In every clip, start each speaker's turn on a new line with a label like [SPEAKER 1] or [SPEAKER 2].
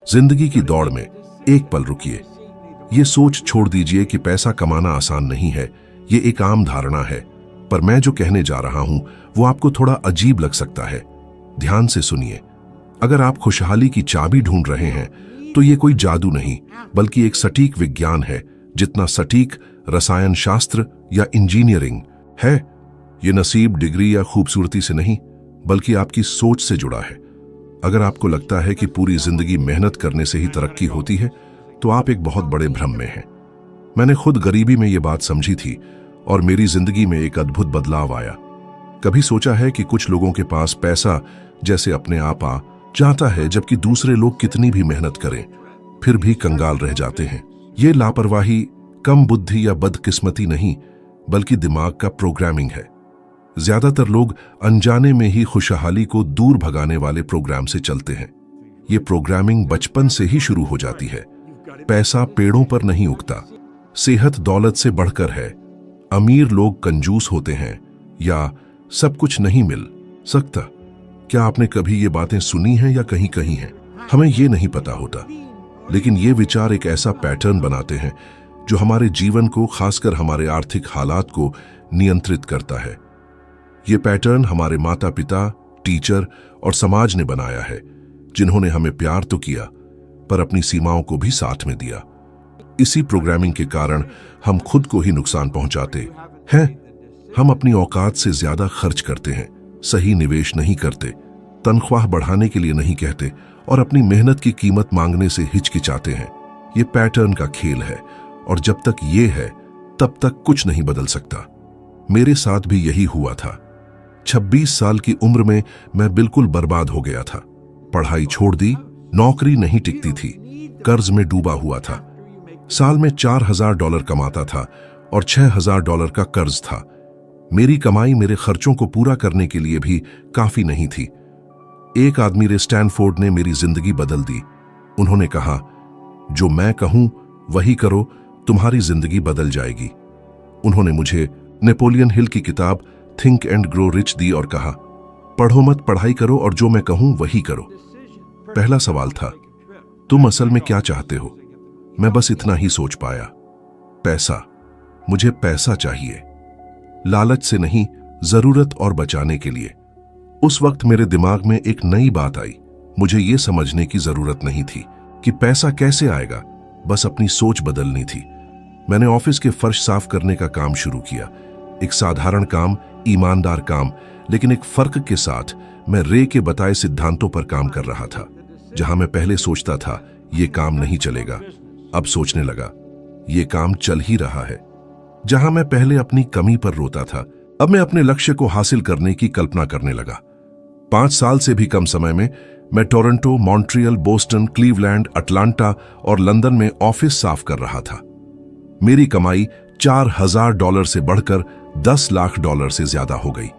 [SPEAKER 1] जिंदगी की दौड़ में एक पल रुकिए। ये सोच छोड़ दीजिए कि पैसा कमाना आसान नहीं है। ये एक आम धारणा है, पर मैं जो कहने जा रहा हूं वो आपको थोड़ा अजीब लग सकता है। ध्यान से सुनिए। अगर आप खुशहाली की चाबी ढूंढ रहे हैं तो ये कोई जादू नहीं, बल्कि एक सटीक विज्ञान है, जितना सटीक रसायन शास्त्र या इंजीनियरिंग है। ये नसीब, डिग्री या खूबसूरती से नहीं, बल्कि आपकी सोच से जुड़ा है। अगर आपको लगता है कि पूरी जिंदगी मेहनत करने से ही तरक्की होती है, तो आप एक बहुत बड़े भ्रम में हैं। मैंने खुद गरीबी में ये बात समझी थी और मेरी जिंदगी में एक अद्भुत बदलाव आया। कभी सोचा है कि कुछ लोगों के पास पैसा जैसे अपने आप आ जाता है, जबकि दूसरे लोग कितनी भी मेहनत करें फिर भी कंगाल रह जाते हैं। ये लापरवाही, कम बुद्धि या बदकिस्मती नहीं, बल्कि दिमाग का प्रोग्रामिंग है। ज्यादातर लोग अनजाने में ही खुशहाली को दूर भगाने वाले प्रोग्राम से चलते हैं। ये प्रोग्रामिंग बचपन से ही शुरू हो जाती है। पैसा पेड़ों पर नहीं उगता, सेहत दौलत से बढ़कर है, अमीर लोग कंजूस होते हैं, या सब कुछ नहीं मिल सकता। क्या आपने कभी ये बातें सुनी हैं या कहीं कहीं हैं? हमें ये नहीं पता होता, लेकिन ये विचार एक ऐसा पैटर्न बनाते हैं जो हमारे जीवन को, खासकर हमारे आर्थिक हालात को नियंत्रित करता है। ये पैटर्न हमारे माता पिता, टीचर और समाज ने बनाया है, जिन्होंने हमें प्यार तो किया पर अपनी सीमाओं को भी साथ में दिया। इसी प्रोग्रामिंग के कारण हम खुद को ही नुकसान पहुंचाते हैं। हम अपनी औकात से ज्यादा खर्च करते हैं, सही निवेश नहीं करते, तनख्वाह बढ़ाने के लिए नहीं कहते और अपनी मेहनत की कीमत मांगने से हिचकिचाते हैं। ये पैटर्न का खेल है और जब तक ये है तब तक कुछ नहीं बदल सकता। मेरे साथ भी यही हुआ था। 26 साल की उम्र में मैं बिल्कुल बर्बाद हो गया था। पढ़ाई छोड़ दी, नौकरी नहीं टिकती थी, कर्ज में डूबा हुआ था। साल में $4000 कमाता था और $6000 का कर्ज था। मेरी कमाई मेरे खर्चों को पूरा करने के लिए भी काफी नहीं थी। एक आदमी रे स्टैनफोर्ड ने मेरी जिंदगी बदल दी। उन्होंने कहा, जो मैं कहूं वही करो, तुम्हारी जिंदगी बदल जाएगी। उन्होंने मुझे नेपोलियन हिल की किताब थिंक एंड ग्रो रिच दी और कहा, पढ़ो मत, पढ़ाई करो और जो मैं कहूं वही करो। पहला सवाल था, तुम असल में क्या चाहते हो? मैं बस इतना ही सोच पाया, पैसा। मुझे पैसा चाहिए, लालच से नहीं, जरूरत और बचाने के लिए। उस वक्त मेरे दिमाग में एक नई बात आई। मुझे यह समझने की जरूरत नहीं थी कि पैसा कैसे आएगा, बस अपनी सोच बदलनी थी। मैंने ऑफिस के फर्श साफ करने का काम शुरू किया। एक साधारण काम, ईमानदार काम, लेकिन एक फर्क के साथ मैं रे के बताए सिद्धांतों पर काम कर रहा था। जहां मैं पहले सोचता था ये काम नहीं चलेगा, अब सोचने लगा ये काम चल ही रहा है। जहां मैं पहले अपनी कमी पर रोता था, अब मैं अपने लक्ष्य को हासिल करने की कल्पना करने लगा। 5 साल से भी कम समय में मैं Toronto, Montreal, Boston, Cleveland, Atlanta और लंदन में ऑफिस साफ कर रहा था। मेरी कमाई $4000 से बढ़कर $10 लाख से ज्यादा हो गई।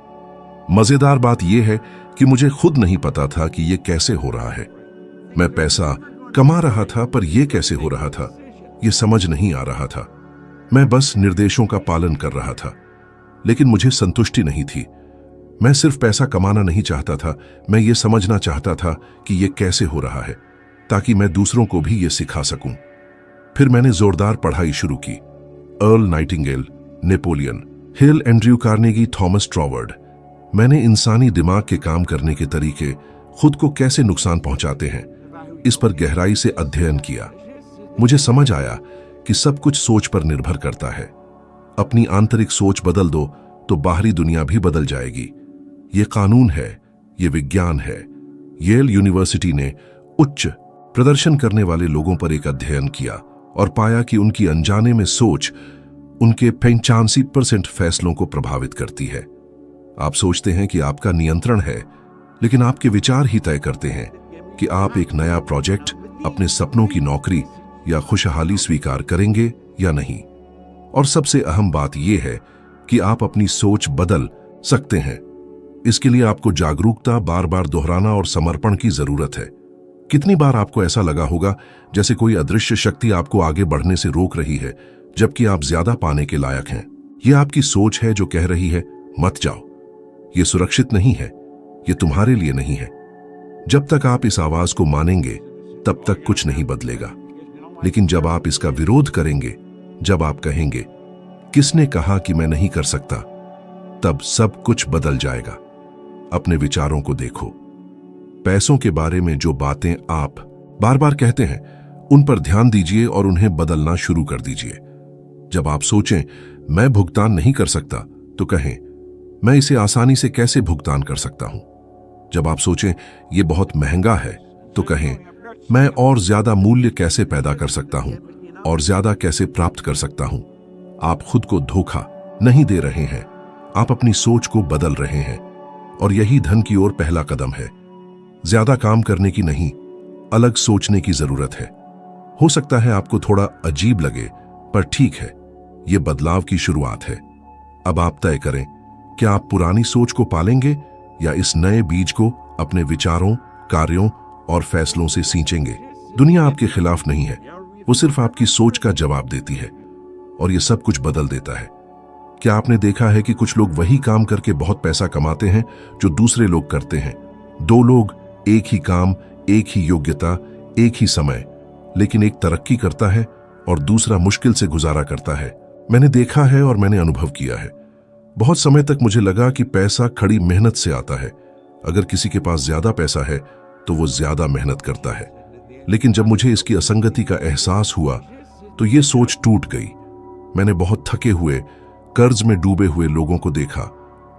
[SPEAKER 1] मजेदार बात यह है कि मुझे खुद नहीं पता था कि यह कैसे हो रहा है। मैं पैसा कमा रहा था, पर यह कैसे हो रहा था यह समझ नहीं आ रहा था। मैं बस निर्देशों का पालन कर रहा था, लेकिन मुझे संतुष्टि नहीं थी। मैं सिर्फ पैसा कमाना नहीं चाहता था, मैं ये समझना चाहता था कि यह कैसे हो रहा है, ताकि मैं दूसरों को भी ये सिखा सकूं। फिर मैंने जोरदार पढ़ाई शुरू की। Earl Nightingale, Napoleon Hill, Andrew Carnegie, Thomas Troward. मैंने इंसानी दिमाग के काम करने के तरीके, खुद को कैसे नुकसान पहुंचाते हैं, इस पर गहराई से अध्ययन किया। मुझे समझ आया कि सब कुछ सोच पर निर्भर करता है। अपनी आंतरिक सोच बदल दो तो बाहरी दुनिया भी बदल जाएगी। ये कानून है, ये विज्ञान है। येल यूनिवर्सिटी ने उच्च प्रदर्शन करने वाले लोगों पर एक अध्ययन किया और पाया कि उनकी अनजाने में सोच उनके 85% फैसलों को प्रभावित करती है। आप सोचते हैं कि आपका नियंत्रण है, लेकिन आपके विचार ही तय करते हैं कि आप एक नया प्रोजेक्ट, अपने सपनों की नौकरी या खुशहाली स्वीकार करेंगे या नहीं। और सबसे अहम बात यह है कि आप अपनी सोच बदल सकते हैं। इसके लिए आपको जागरूकता, बार बार दोहराना और समर्पण की जरूरत है। कितनी बार आपको ऐसा लगा होगा जैसे कोई अदृश्य शक्ति आपको आगे बढ़ने से रोक रही है, जबकि आप ज्यादा पाने के लायक हैं। यह आपकी सोच है जो कह रही है, मत जाओ, यह सुरक्षित नहीं है, यह तुम्हारे लिए नहीं है। जब तक आप इस आवाज को मानेंगे, तब तक कुछ नहीं बदलेगा। लेकिन जब आप इसका विरोध करेंगे, जब आप कहेंगे किसने कहा कि मैं नहीं कर सकता, तब सब कुछ बदल जाएगा। अपने विचारों को देखो। पैसों के बारे में जो बातें आप बार बार कहते हैं, उन पर ध्यान दीजिए और उन्हें बदलना शुरू कर दीजिए। जब आप सोचें मैं भुगतान नहीं कर सकता, तो कहें मैं इसे आसानी से कैसे भुगतान कर सकता हूं। जब आप सोचें यह बहुत महंगा है, तो कहें मैं और ज्यादा मूल्य कैसे पैदा कर सकता हूं और ज्यादा कैसे प्राप्त कर सकता हूं। आप खुद को धोखा नहीं दे रहे हैं, आप अपनी सोच को बदल रहे हैं, और यही धन की ओर पहला कदम है। ज्यादा काम करने की नहीं, अलग सोचने की जरूरत है। हो सकता है आपको थोड़ा अजीब लगे, पर ठीक है, यह बदलाव की शुरुआत है। अब आप तय करें, क्या आप पुरानी सोच को पालेंगे या इस नए बीज को अपने विचारों, कार्यों और फैसलों से सींचेंगे। दुनिया आपके खिलाफ नहीं है, वो सिर्फ आपकी सोच का जवाब देती है, और ये सब कुछ बदल देता है। क्या आपने देखा है कि कुछ लोग वही काम करके बहुत पैसा कमाते हैं जो दूसरे लोग करते हैं। दो लोग, एक ही काम, एक ही योग्यता, एक ही समय, लेकिन एक तरक्की करता है और दूसरा मुश्किल से गुजारा करता है। मैंने देखा है और मैंने अनुभव किया है। बहुत समय तक मुझे लगा कि पैसा खड़ी मेहनत से आता है। अगर किसी के पास ज्यादा पैसा है तो वो ज्यादा मेहनत करता है। लेकिन जब मुझे इसकी असंगति का एहसास हुआ तो ये सोच टूट गई। मैंने बहुत थके हुए, कर्ज में डूबे हुए लोगों को देखा,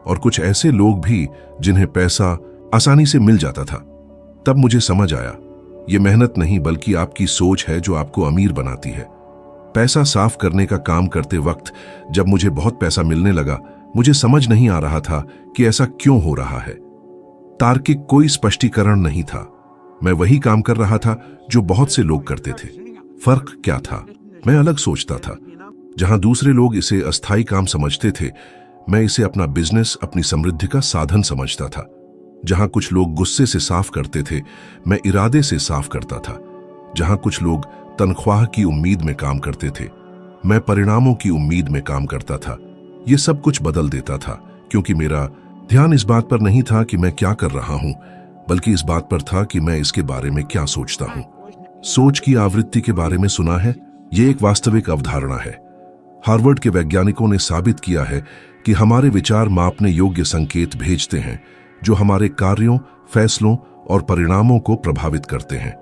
[SPEAKER 1] और कुछ ऐसे लोग भी जिन्हें पैसा आसानी से मिल जाता था। तब मुझे समझ आया, ये मेहनत नहीं बल्कि आपकी सोच है जो आपको अमीर बनाती है। पैसा साफ करने का काम करते वक्त जब मुझे बहुत पैसा मिलने लगा, मुझे समझ नहीं आ रहा था कि ऐसा क्यों हो रहा है। तार्किक कोई स्पष्टीकरण नहीं था। मैं वही काम कर रहा था जो बहुत से लोग करते थे। फर्क क्या था? मैं अलग सोचता था। जहां दूसरे लोग इसे अस्थायी काम समझते थे, मैं इसे अपना बिजनेस, अपनी समृद्धि का साधन समझता था। जहां कुछ लोग गुस्से से साफ करते थे, मैं इरादे से साफ करता था। जहां कुछ लोग तनख्वाह की उम्मीद में काम करते थे, मैं परिणामों की उम्मीद में काम करता था। यह सब कुछ बदल देता था, क्योंकि मेरा ध्यान इस बात पर नहीं था कि मैं क्या कर रहा हूं, बल्कि इस बात पर था कि मैं इसके बारे में क्या सोचता हूं। सोच की आवृत्ति के बारे में सुना है? यह एक वास्तविक अवधारणा है। हार्वर्ड के वैज्ञानिकों ने साबित किया है कि हमारे विचार मापने योग्य संकेत भेजते हैं जो हमारे कार्यों, फैसलों और परिणामों को प्रभावित करते हैं।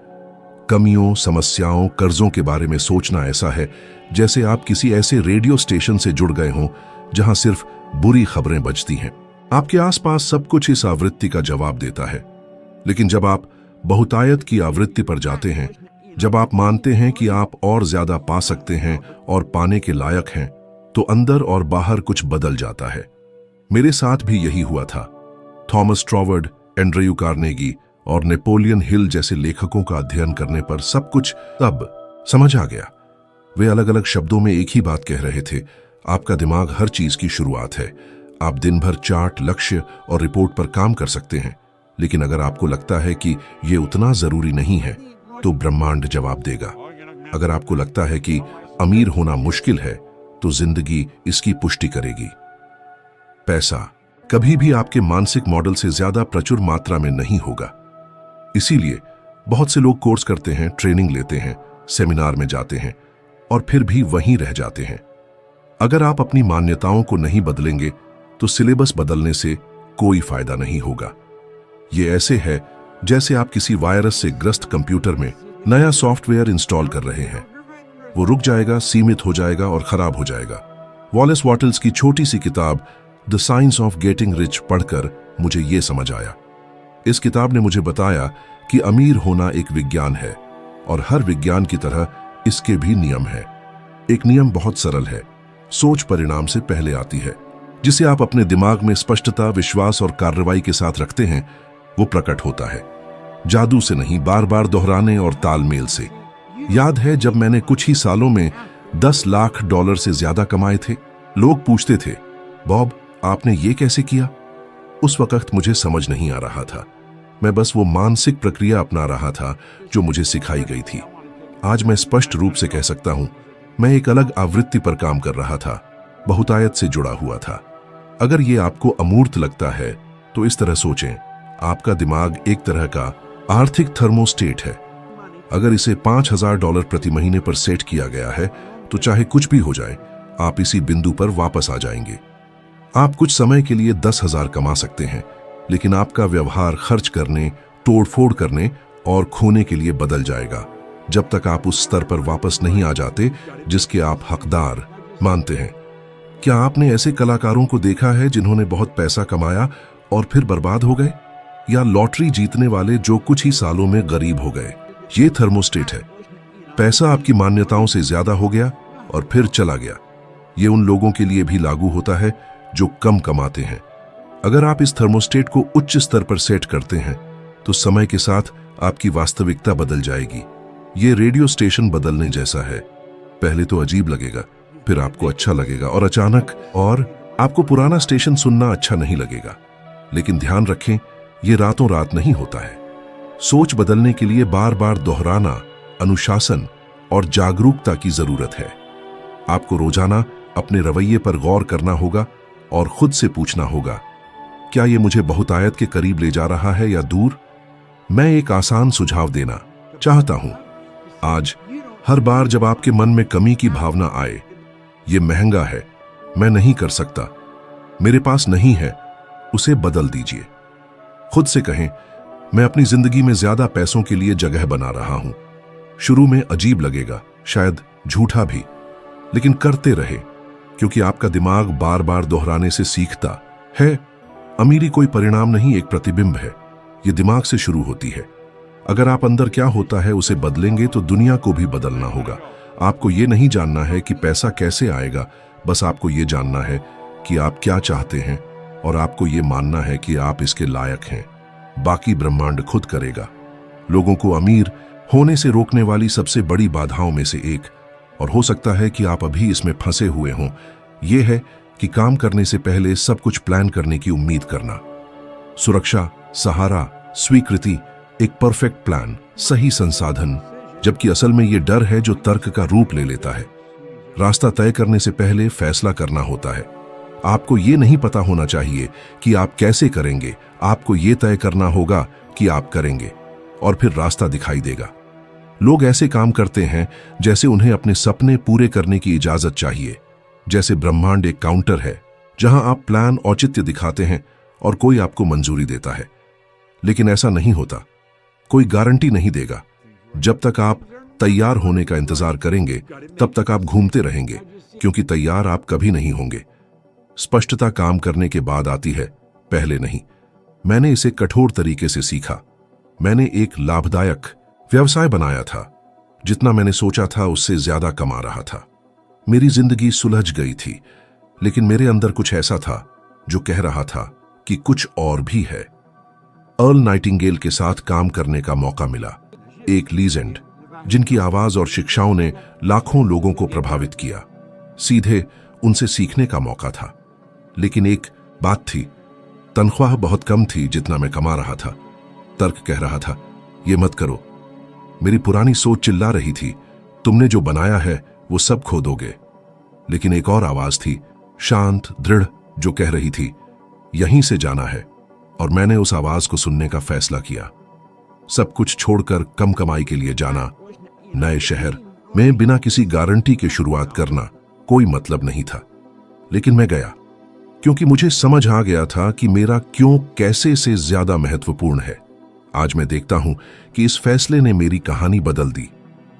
[SPEAKER 1] कमियों, समस्याओं, कर्जों के बारे में सोचना ऐसा है जैसे आप किसी ऐसे रेडियो स्टेशन से जुड़ गए हों जहां सिर्फ बुरी खबरें बजती हैं। आपके आसपास सब कुछ इस आवृत्ति का जवाब देता है। लेकिन जब आप बहुतायत की आवृत्ति पर जाते हैं, जब आप मानते हैं कि आप और ज्यादा पा सकते हैं और पाने के लायक हैं, तो अंदर और बाहर कुछ बदल जाता है। मेरे साथ भी यही हुआ था। थॉमस ट्रॉवर्ड, एंड्रयू कार्नेगी और नेपोलियन हिल जैसे लेखकों का अध्ययन करने पर सब कुछ तब समझ आ गया। वे अलग अलग शब्दों में एक ही बात कह रहे थे, आपका दिमाग हर चीज की शुरुआत है। आप दिन भर चार्ट, लक्ष्य और रिपोर्ट पर काम कर सकते हैं, लेकिन अगर आपको लगता है कि यह उतना जरूरी नहीं है, तो ब्रह्मांड जवाब देगा। अगर आपको लगता है कि अमीर होना मुश्किल है, तो जिंदगी इसकी पुष्टि करेगी। पैसा कभी भी आपके मानसिक मॉडल से ज्यादा प्रचुर मात्रा में नहीं होगा। इसीलिए बहुत से लोग कोर्स करते हैं, ट्रेनिंग लेते हैं, सेमिनार में जाते हैं और फिर भी वहीं रह जाते हैं। अगर आप अपनी मान्यताओं को नहीं बदलेंगे, तो सिलेबस बदलने से कोई फायदा नहीं होगा। ये ऐसे है जैसे आप किसी वायरस से ग्रस्त कंप्यूटर में नया सॉफ्टवेयर इंस्टॉल कर रहे हैं। वो रुक जाएगा, सीमित हो जाएगा और खराब हो जाएगा। वॉलेस वॉटल्स की छोटी सी किताब the science of getting rich पढ़कर मुझे ये समझ आया। इस किताब ने मुझे बताया कि अमीर होना एक विज्ञान है, और हर विज्ञान की तरह इसके भी नियम है। एक नियम बहुत सरल है, सोच परिणाम से पहले आती है। जिसे आप अपने दिमाग में स्पष्टता, विश्वास और कार्रवाई के साथ रखते हैं, वो प्रकट होता है। जादू से नहीं, बार बार दोहराने और तालमेल से। याद है जब मैंने कुछ ही सालों में $10 लाख से ज्यादा कमाए थे, लोग पूछते थे, बॉब आपने ये कैसे किया? उस वक्त मुझे समझ नहीं आ रहा था। मैं बस वो मानसिक प्रक्रिया अपना रहा था जो मुझे सिखाई गई थी। आज मैं स्पष्ट रूप से कह सकता हूं, मैं एक अलग आवृत्ति पर काम कर रहा था, बहुतायत से जुड़ा हुआ था। अगर ये आपको अमूर्त लगता है, तो इस तरह सोचें, आपका दिमाग एक तरह का आर्थिक थर्मोस्टेट है। अगर इसे $5000 प्रति महीने पर सेट किया गया है तो चाहे कुछ भी हो जाए, आप इसी बिंदु पर वापस आ जाएंगे। आप कुछ समय के लिए 10,000 कमा सकते हैं, लेकिन आपका व्यवहार खर्च करने, तोड़फोड़ करने और खोने के लिए बदल जाएगा जब तक आप उस स्तर पर वापस नहीं आ जाते जिसके आप हकदार मानते हैं। क्या आपने ऐसे कलाकारों को देखा है जिन्होंने बहुत पैसा कमाया और फिर बर्बाद हो गए, या लॉटरी जीतने वाले जो कुछ ही सालों में गरीब हो गए? ये थर्मोस्टेट है। पैसा आपकी मान्यताओं से ज्यादा हो गया और फिर चला गया। ये उन लोगों के लिए भी लागू होता है जो कम कमाते हैं। अगर आप इस थर्मोस्टेट को उच्च स्तर पर सेट करते हैं तो समय के साथ आपकी वास्तविकता बदल जाएगी। ये रेडियो स्टेशन बदलने जैसा है। पहले तो अजीब लगेगा, फिर आपको अच्छा लगेगा और अचानक आपको पुराना स्टेशन सुनना अच्छा नहीं लगेगा। लेकिन ध्यान रखें, ये रातों रात नहीं होता है। सोच बदलने के लिए बार बार दोहराना, अनुशासन और जागरूकता की जरूरत है। आपको रोजाना अपने रवैये पर गौर करना होगा और खुद से पूछना होगा, क्या ये मुझे बहुतायत के करीब ले जा रहा है या दूर? मैं एक आसान सुझाव देना चाहता हूं। आज हर बार जब आपके मन में कमी की भावना आए, ये महंगा है, मैं नहीं कर सकता, मेरे पास नहीं है, उसे बदल दीजिए। खुद से कहें, मैं अपनी जिंदगी में ज्यादा पैसों के लिए जगह बना रहा हूं। शुरू में अजीब लगेगा, शायद झूठा भी, लेकिन करते रहे, क्योंकि आपका दिमाग बार बार दोहराने से सीखता है। अमीरी कोई परिणाम नहीं, एक प्रतिबिंब है। ये दिमाग से शुरू होती है। अगर आप अंदर क्या होता है उसे बदलेंगे तो दुनिया को भी बदलना होगा। आपको ये नहीं जानना है कि पैसा कैसे आएगा, बस आपको ये जानना है कि आप क्या चाहते हैं और आपको ये मानना है कि आप इसके लायक हैं। बाकी ब्रह्मांड खुद करेगा। लोगों को अमीर होने से रोकने वाली सबसे बड़ी बाधाओं में से एक, और हो सकता है कि आप अभी इसमें फंसे हुए हों, यह है कि काम करने से पहले सब कुछ प्लान करने की उम्मीद करना। सुरक्षा, सहारा, स्वीकृति, एक परफेक्ट प्लान, सही संसाधन, जबकि असल में यह डर है जो तर्क का रूप ले लेता है। रास्ता तय करने से पहले फैसला करना होता है। आपको यह नहीं पता होना चाहिए कि आप कैसे करेंगे, आपको यह तय करना होगा कि आप करेंगे, और फिर रास्ता दिखाई देगा। लोग ऐसे काम करते हैं जैसे उन्हें अपने सपने पूरे करने की इजाजत चाहिए, जैसे ब्रह्मांड एक काउंटर है जहां आप प्लान औचित्य दिखाते हैं और कोई आपको मंजूरी देता है। लेकिन ऐसा नहीं होता। कोई गारंटी नहीं देगा। जब तक आप तैयार होने का इंतजार करेंगे, तब तक आप घूमते रहेंगे, क्योंकि तैयार आप कभी नहीं होंगे। स्पष्टता काम करने के बाद आती है, पहले नहीं। मैंने इसे कठोर तरीके से सीखा। मैंने एक लाभदायक व्यवसाय बनाया था। जितना मैंने सोचा था उससे ज्यादा कमा रहा था। मेरी जिंदगी सुलझ गई थी, लेकिन मेरे अंदर कुछ ऐसा था जो कह रहा था कि कुछ और भी है। अर्ल नाइटिंगेल के साथ काम करने का मौका मिला, एक लीजेंड जिनकी आवाज और शिक्षाओं ने लाखों लोगों को प्रभावित किया। सीधे उनसे सीखने का मौका था। लेकिन एक बात थी, तनख्वाह बहुत कम थी जितना मैं कमा रहा था। तर्क कह रहा था, ये मत करो। मेरी पुरानी सोच चिल्ला रही थी, तुमने जो बनाया है वो सब खो दोगे। लेकिन एक और आवाज थी, शांत, दृढ़, जो कह रही थी, यहीं से जाना है। और मैंने उस आवाज को सुनने का फैसला किया। सब कुछ छोड़कर कम कमाई के लिए जाना, नए शहर में बिना किसी गारंटी के शुरुआत करना, कोई मतलब नहीं था। लेकिन मैं गया, क्योंकि मुझे समझ आ गया था कि मेरा क्यों कैसे से ज्यादा महत्वपूर्ण है। आज मैं देखता हूं कि इस फैसले ने मेरी कहानी बदल दी।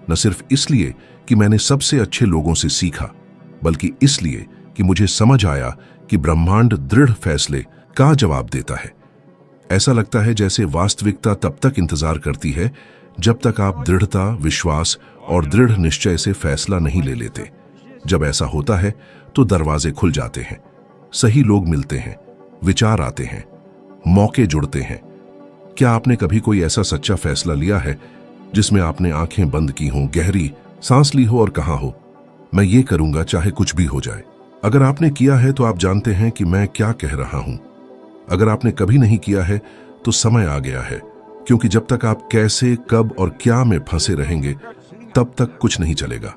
[SPEAKER 1] न सिर्फ इसलिए कि मैंने सबसे अच्छे लोगों से सीखा, बल्कि इसलिए कि मुझे समझ आया कि ब्रह्मांड दृढ़ फैसले का जवाब देता है। ऐसा लगता है जैसे वास्तविकता तब तक इंतजार करती है जब तक आप दृढ़ता, विश्वास और दृढ़ निश्चय से फैसला नहीं ले लेते। जब ऐसा होता है तो दरवाजे खुल जाते हैं, सही लोग मिलते हैं, विचार आते हैं, मौके जुड़ते हैं। क्या आपने कभी कोई ऐसा सच्चा फैसला लिया है जिसमें आपने आंखें बंद की हों, गहरी सांस ली हो और कहा हो, मैं ये करूंगा चाहे कुछ भी हो जाए? अगर आपने किया है तो आप जानते हैं कि मैं क्या कह रहा हूं। अगर आपने कभी नहीं किया है तो समय आ गया है, क्योंकि जब तक आप कैसे, कब और क्या में फंसे रहेंगे तब तक कुछ नहीं चलेगा।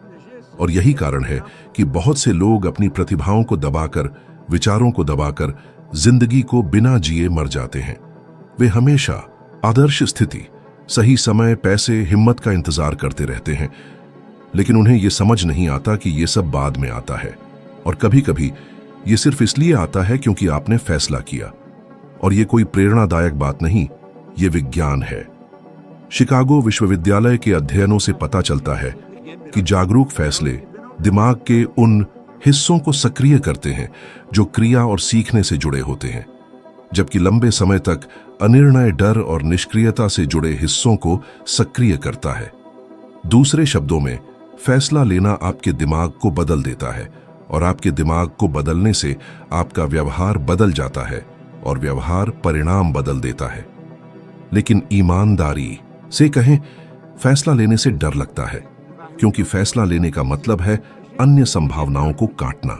[SPEAKER 1] और यही कारण है कि बहुत से लोग अपनी प्रतिभाओं को दबाकर, विचारों को दबाकर जिंदगी को बिना जिए मर जाते हैं। वे हमेशा आदर्श स्थिति, सही समय, पैसे, हिम्मत का इंतजार करते रहते हैं, लेकिन उन्हें यह समझ नहीं आता कि यह सब बाद में आता है। और कभी कभी यह सिर्फ इसलिए आता है क्योंकि आपने फैसला किया। और यह कोई प्रेरणादायक बात नहीं, यह विज्ञान है। शिकागो विश्वविद्यालय के अध्ययनों से पता चलता है कि जागरूक फैसले दिमाग के उन हिस्सों को सक्रिय करते हैं जो क्रिया और सीखने से जुड़े होते हैं, जबकि लंबे समय तक अनिर्णय, डर और निष्क्रियता से जुड़े हिस्सों को सक्रिय करता है। दूसरे शब्दों में, फैसला लेना आपके दिमाग को बदल देता है, और आपके दिमाग को बदलने से आपका व्यवहार बदल जाता है, और व्यवहार परिणाम बदल देता है। लेकिन ईमानदारी से कहें, फैसला लेने से डर लगता है, क्योंकि फैसला लेने का मतलब है अन्य संभावनाओं को काटना।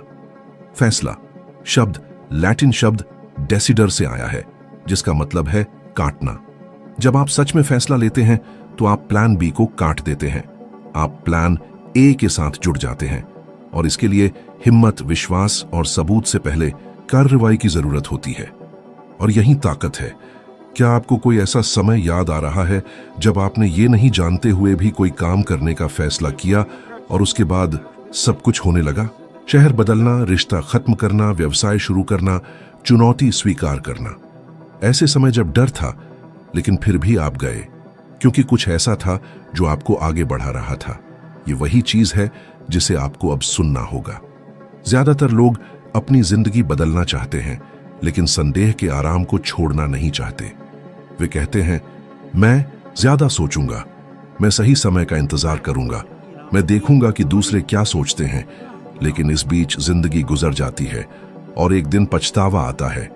[SPEAKER 1] फैसला शब्द लैटिन शब्द डेसिडर से आया है, जिसका मतलब है काटना। जब आप सच में फैसला लेते हैं तो आप प्लान बी को काट देते हैं, आप प्लान ए के साथ जुड़ जाते हैं, और इसके लिए हिम्मत, विश्वास और सबूत से पहले कार्रवाई की जरूरत होती है। और यही ताकत है। क्या आपको कोई ऐसा समय याद आ रहा है जब आपने ये नहीं जानते हुए भी कोई काम करने का फैसला किया और उसके बाद सब कुछ होने लगा? शहर बदलना, रिश्ता खत्म करना, व्यवसाय शुरू करना, चुनौती स्वीकार करना। ऐसे समय जब डर था, लेकिन फिर भी आप गए, क्योंकि कुछ ऐसा था जो आपको आगे बढ़ा रहा था। ये वही चीज है जिसे आपको अब सुनना होगा। ज्यादातर लोग अपनी जिंदगी बदलना चाहते हैं, लेकिन संदेह के आराम को छोड़ना नहीं चाहते। वे कहते हैं, मैं ज्यादा सोचूंगा, मैं सही समय का इंतजार करूंगा, मैं देखूंगा कि दूसरे क्या सोचते हैं। लेकिन इस बीच जिंदगी गुजर जाती है और एक दिन पछतावा आता है,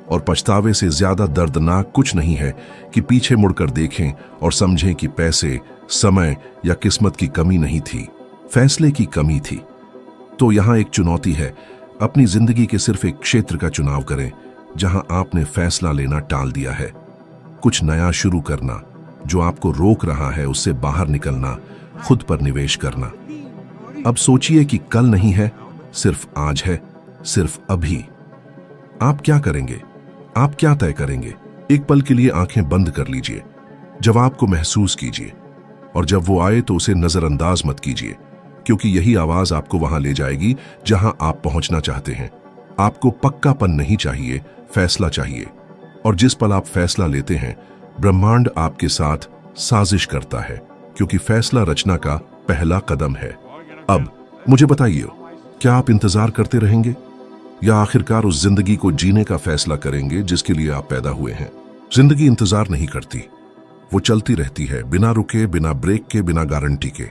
[SPEAKER 1] और पछतावे से ज्यादा दर्दनाक कुछ नहीं है कि पीछे मुड़कर देखें और समझें कि पैसे, समय या किस्मत की कमी नहीं थी, फैसले की कमी थी। तो यहां एक चुनौती है, अपनी जिंदगी के सिर्फ एक क्षेत्र का चुनाव करें जहां आपने फैसला लेना टाल दिया है। कुछ नया शुरू करना, जो आपको रोक रहा है उससे बाहर निकलना, खुद पर निवेश करना। अब सोचिए कि कल नहीं है, सिर्फ आज है, सिर्फ अभी। आप क्या करेंगे? आप क्या तय करेंगे? एक पल के लिए आंखें बंद कर लीजिए, जवाब को महसूस कीजिए, और जब वो आए तो उसे नजरअंदाज मत कीजिए, क्योंकि यही आवाज आपको वहां ले जाएगी जहां आप पहुंचना चाहते हैं। आपको पक्कापन नहीं चाहिए, फैसला चाहिए। और जिस पल आप फैसला लेते हैं, ब्रह्मांड आपके साथ साजिश करता है, क्योंकि फैसला रचना का पहला कदम है। अब मुझे बताइए, क्या आप इंतजार करते रहेंगे या आखिरकार उस जिंदगी को जीने का फैसला करेंगे जिसके लिए आप पैदा हुए हैं? जिंदगी इंतजार नहीं करती, वो चलती रहती है, बिना रुके, बिना ब्रेक के, बिना गारंटी के।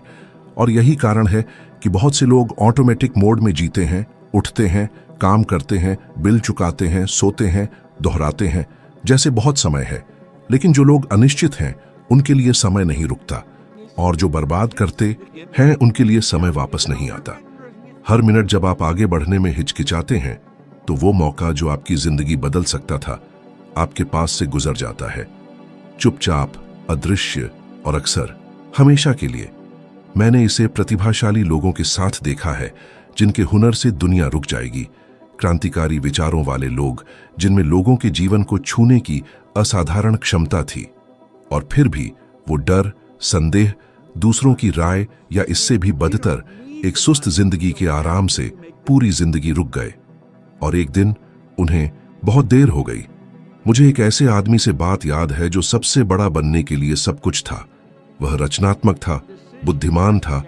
[SPEAKER 1] और यही कारण है कि बहुत से लोग ऑटोमेटिक मोड में जीते हैं, उठते हैं, काम करते हैं, बिल चुकाते हैं, सोते हैं, दोहराते हैं, जैसे बहुत समय है। लेकिन जो लोग अनिश्चित हैं, उनके लिए समय नहीं रुकता, और जो बर्बाद करते हैं, उनके लिए समय वापस नहीं आता। हर मिनट जब आप आगे बढ़ने में हिचकिचाते हैं, तो वो मौका जो आपकी जिंदगी बदल सकता था, आपके पास से गुजर जाता है, चुपचाप, अदृश्य और अक्सर हमेशा के लिए। मैंने इसे प्रतिभाशाली लोगों के साथ देखा है, जिनके हुनर से दुनिया रुक जाएगी। क्रांतिकारी विचारों वाले लोग, जिनमें लोगों के जीवन को छूने की असाधारण क्षमता थी, और फिर भी वो डर, संदेह, दूसरों की राय या इससे भी बदतर एक सुस्त जिंदगी के आराम से पूरी जिंदगी रुक गए। और एक दिन उन्हें बहुत देर हो गई। मुझे एक ऐसे आदमी से बात याद है जो सबसे बड़ा बनने के लिए सब कुछ था। वह रचनात्मक था, बुद्धिमान था,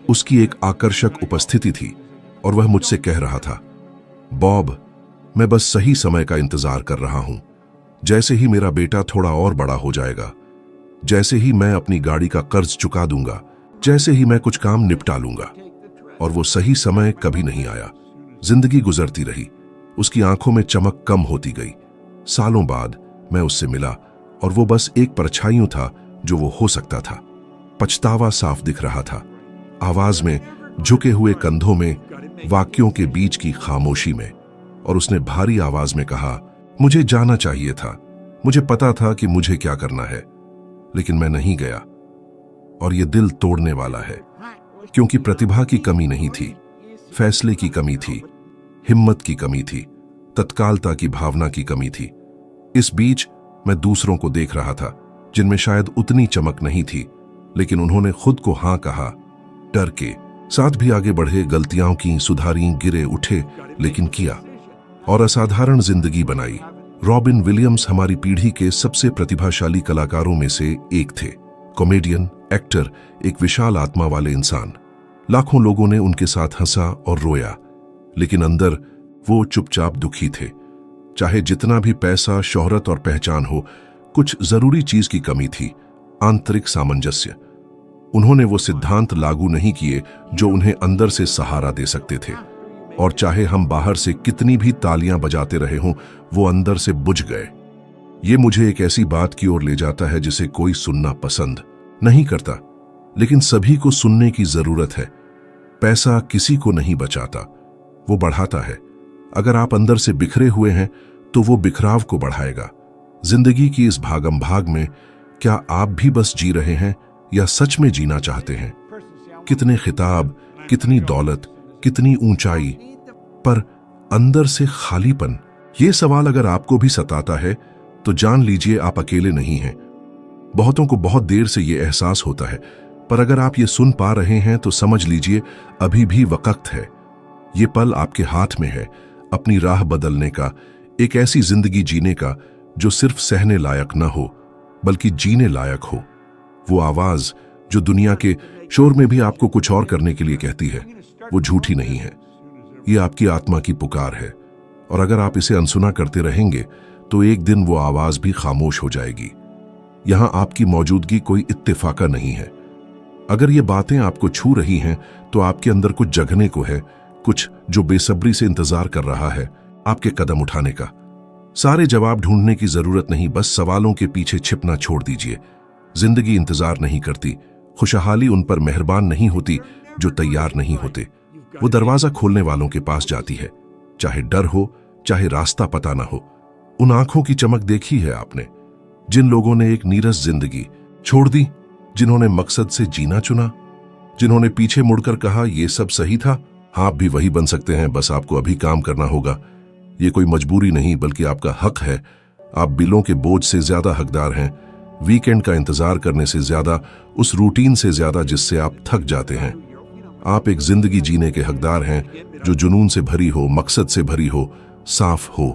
[SPEAKER 1] उसकी एक आकर्षक उपस्थिति थी, और वह मुझसे कह रहा था, बॉब, मैं बस सही समय का इंतजार कर रहा हूं। जैसे ही मेरा बेटा थोड़ा और बड़ा हो जाएगा, जैसे ही मैं अपनी गाड़ी का कर्ज चुका दूंगा, जैसे ही मैं कुछ काम निपटा लूंगा। और वो सही समय कभी नहीं आया। जिंदगी गुजरती रही, उसकी आंखों में चमक कम होती गई। सालों बाद मैं उससे मिला, और वो बस एक परछाइयों था जो वो हो सकता था। पछतावा साफ दिख रहा था, आवाज में, झुके हुए कंधों में, वाक्यों के बीच की खामोशी में। और उसने भारी आवाज में कहा, मुझे जाना चाहिए था, मुझे पता था कि मुझे क्या करना है, लेकिन मैं नहीं गया। और ये दिल तोड़ने वाला है, क्योंकि प्रतिभा की कमी नहीं थी, फैसले की कमी थी, हिम्मत की कमी थी, तत्कालता की भावना की कमी थी। इस बीच मैं दूसरों को देख रहा था, जिनमें शायद उतनी चमक नहीं थी, लेकिन उन्होंने खुद को हां कहा, डर के साथ भी आगे बढ़े, गलतियां की, सुधारी, गिरे, उठे, लेकिन किया और असाधारण जिंदगी बनाई। रॉबिन विलियम्स हमारी पीढ़ी के सबसे प्रतिभाशाली कलाकारों में से एक थे। कॉमेडियन, एक्टर, एक विशाल आत्मा वाले इंसान। लाखों लोगों ने उनके साथ हंसा और रोया, लेकिन अंदर वो चुपचाप दुखी थे। चाहे जितना भी पैसा, शोहरत और पहचान हो, कुछ जरूरी चीज की कमी थी, आंतरिक सामंजस्य। उन्होंने वो सिद्धांत लागू नहीं किए जो उन्हें अंदर से सहारा दे सकते थे। और चाहे हम बाहर से कितनी भी तालियां बजाते रहे हों, वो अंदर से बुझ गए। ये मुझे एक ऐसी बात की ओर ले जाता है जिसे कोई सुनना पसंद नहीं करता, लेकिन सभी को सुनने की जरूरत है। पैसा किसी को नहीं बचाता, वो बढ़ाता है। अगर आप अंदर से बिखरे हुए हैं तो वो बिखराव को बढ़ाएगा। जिंदगी की इस भागम भाग में क्या आप भी बस जी रहे हैं या सच में जीना चाहते हैं? कितने खिताब, कितनी दौलत, कितनी ऊंचाई, पर अंदर से खालीपन। ये सवाल अगर आपको भी सताता है तो जान लीजिए आप अकेले नहीं हैं। बहुतों को बहुत देर से ये एहसास होता है, पर अगर आप ये सुन पा रहे हैं तो समझ लीजिए अभी भी वक्त है। ये पल आपके हाथ में है, अपनी राह बदलने का, एक ऐसी जिंदगी जीने का जो सिर्फ सहने लायक न हो बल्कि जीने लायक हो। वो आवाज जो दुनिया के शोर में भी आपको कुछ और करने के लिए कहती है, वो झूठी नहीं है। ये आपकी आत्मा की पुकार है, और अगर आप इसे अनसुना करते रहेंगे तो एक दिन वो आवाज भी खामोश हो जाएगी। यहां आपकी मौजूदगी कोई इत्तेफाका नहीं है। अगर ये बातें आपको छू रही हैं तो आपके अंदर कुछ जगने को है, कुछ जो बेसब्री से इंतजार कर रहा है आपके कदम उठाने का। सारे जवाब ढूंढने की जरूरत नहीं, बस सवालों के पीछे छिपना छोड़ दीजिए। जिंदगी इंतजार नहीं करती, खुशहाली उन पर मेहरबान नहीं होती जो तैयार नहीं होते। वो दरवाजा खोलने वालों के पास जाती है, चाहे डर हो, चाहे रास्ता पता ना हो। उन आंखों की चमक देखी है आपने, जिन लोगों ने एक नीरस जिंदगी छोड़ दी, जिन्होंने मकसद से जीना चुना, जिन्होंने पीछे मुड़कर कहा ये सब सही था। आप भी वही बन सकते हैं, बस आपको अभी काम करना होगा। ये कोई मजबूरी नहीं बल्कि आपका हक है। आप बिलों के बोझ से ज्यादा हकदार हैं, वीकेंड का इंतजार करने से ज्यादा, उस रूटीन से ज्यादा जिससे आप थक जाते हैं। आप एक जिंदगी जीने के हकदार हैं जो जुनून से भरी हो, मकसद से भरी हो, साफ हो।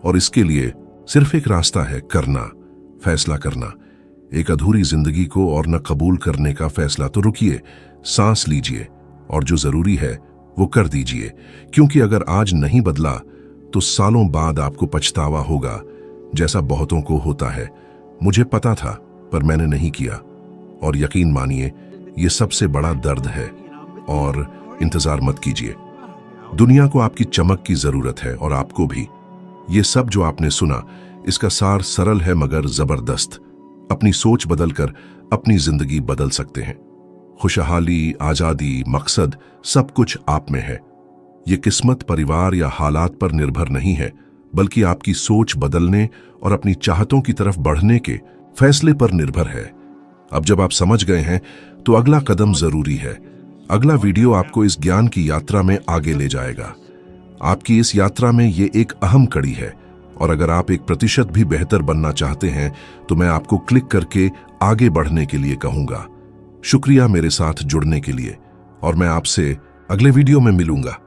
[SPEAKER 1] और इसके लिए सिर्फ एक रास्ता है, करना, फैसला करना। एक अधूरी जिंदगी को और न कबूल करने का फैसला तो रुकिए, सांस लीजिए और जो जरूरी है वो कर दीजिए, क्योंकि अगर आज नहीं बदला तो सालों बाद आपको पछतावा होगा, जैसा बहुतों को होता है। मुझे पता था पर मैंने नहीं किया, और यकीन मानिए ये सबसे बड़ा दर्द है। और इंतजार मत कीजिए, दुनिया को आपकी चमक की जरूरत है और आपको भी। ये सब जो आपने सुना, इसका सार सरल है मगर जबरदस्त। अपनी सोच बदलकर अपनी जिंदगी बदल सकते हैं। खुशहाली, आजादी, मकसद सब कुछ आप में है। ये किस्मत, परिवार या हालात पर निर्भर नहीं है, बल्कि आपकी सोच बदलने और अपनी चाहतों की तरफ बढ़ने के फैसले पर निर्भर है। अब जब आप समझ गए हैं तो अगला कदम जरूरी है। अगला वीडियो आपको इस ज्ञान की यात्रा में आगे ले जाएगा। आपकी इस यात्रा में ये एक अहम कड़ी है, और अगर आप 1% भी बेहतर बनना चाहते हैं तो मैं आपको क्लिक करके आगे बढ़ने के लिए कहूंगा। शुक्रिया मेरे साथ जुड़ने के लिए, और मैं आपसे अगले वीडियो में मिलूंगा।